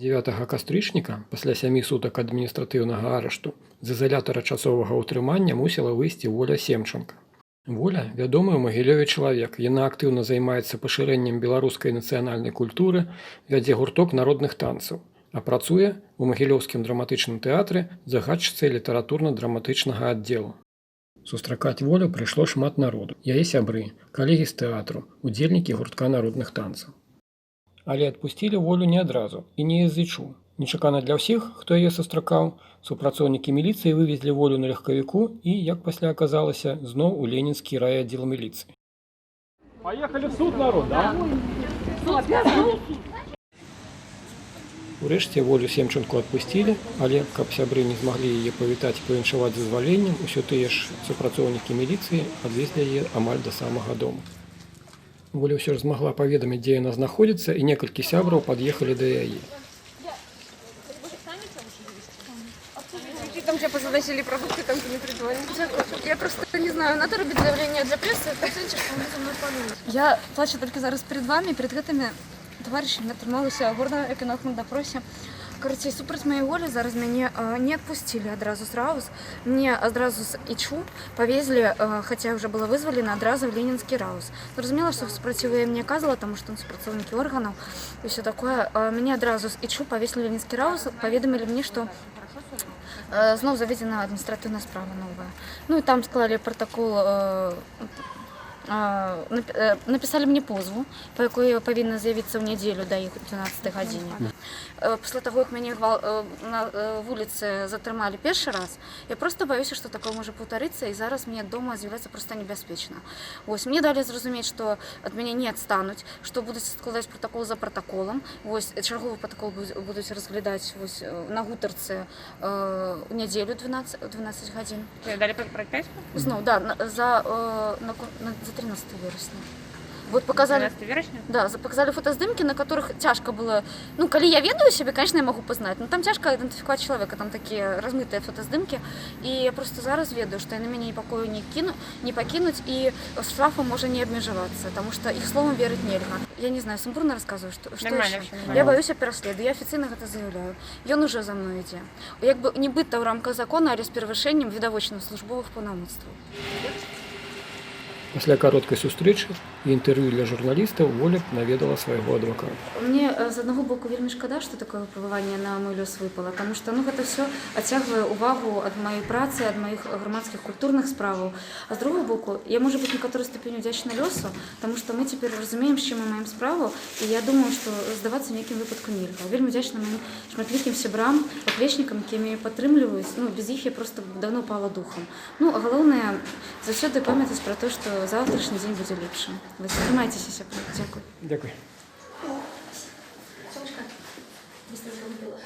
9 кастрычніка, пасля 7 сутак адміністратыўнага арышту, з ізалятара часовага ўтрымання мусіла выйсці Воля Семчанка. Воля – вядомы ў Магілёве чалавек. Яна актыўна займаецца пашырэннем беларускай нацыянальнай культуры, вядзе гурток народных танцаў, а працуе ў Магілёўскім драматычным тэатры загадчыцай літаратурна-драматычнага аддзелу. Сустракаць Волю прыйшло шмат народу. Яе сябры, калегі з тэатру, удзельнікі гуртка народных танцаў. Але адпусцілі Волю не адразу і не з-ічу. Нечакана для ўсіх, хто яе сустракаў, супрацоўнікі міліцыі вывезлі Волю на легкавіку і, як пасля аказалася, зноў у ленінскі райаддзел міліцыі. Поехали в суд, народ, да? Урэшце Волю Семчанку адпусцілі, але, каб сябры не змаглі яе павітаць і павіншаваць з вызваленнем, усё тыя ж супрацоўнікі міліцыі адвезлі яе амаль да самага дому. Воля ўсё ж змагла паведаміць, дзе яна знаходзіцца, і некалькі сябраў пад'ехалі да яе. Там тебе позадачили продукты, там ты не придумали. Я просто не знаю, надо робить заявление для прессы, я плачу только зараз перед вами, перед гэтымі товарищами атрымалася горна эканохным допросе. Короче, супраць моей волі зараз мяне не отпустили адразу сразу, мне адразу з ИЧУ повезли, хотя уже было вызвалена адразу в Ленинский РАУС. Разумела, что сопротиву я не оказывала, потому что он супрацоўнікі органов и все такое. Меня адразу з ИЧУ повесили в Ленинский РАУС, поведомили мне, что зноў заведена адміністратыўная справа новая. Ну і там склалі протокол, написали мне позву, по якой я павінна з'явіцца ў нядзелю да іх 12 гадзіне. Пасля таго, як мяне на вуліцы затрымалі першы раз, я просто баюся, што такое можа паўтарыцца, і зараз мне дома з'яўляецца проста небяспечна. Вось, мне далі зразумець, што ад мяне не адстануць, што будуць складаць протокол за протоколам. Вось, чарговы протокол будуць разглядаць вось, на гутарцы ў нядзелю 12 гадзін. Далі пра 5? Зноў, да, за 13 верасня. Вот показали, 13 верасня? Да, показали фотоздымки, на которых тяжко было. Ну, коли я ведаю себе, конечно, я могу познать, но там тяжко идентификовать человека, там такие размытые фотоздымки. И я просто зараз ведаю, что я на меня ни покою не покинуть, и штрафом можно не обмежеваться, потому что их словом верить нельзя. Я не знаю, сумбурно рассказываю, что еще. Я боюсь переследу, я официально это заявляю. И он уже за мной идет. Як бы не быта в рамках закона, але з перавышэннем відавочных службовых паўнамоцтваў. Пасля кароткай сустрэчы і інтэрв'ю для журналістаў Воля наведала свайго адваката. Мне з аднаго боку вельмі шкада, што такое выпрабаванне на мой лёс выпала, таму што гэта ўсё адцягвае ўвагу ад маёй працы, ад маіх грамадскіх культурных справаў. А з другого боку, я можа быць некаторай ступені удзячна лёсу, таму што мы цяпер разумеем, з чым мы маем справу, і я думаю, што здавацца ў нейкім выпадку нельга. Вельмі удзячна маім шматлікім сябрам, паплечнікам, якія мяне падтрымліваюць. Ну, без іх я просто давно пала духам. Ну, а галоўнае заўсёды памятаць пра то, што завтрашні дзень будзе лепшым. Вы трымайцеся, сябры. Дзякуй. Дзякуй. Сонечка, быстро загубила.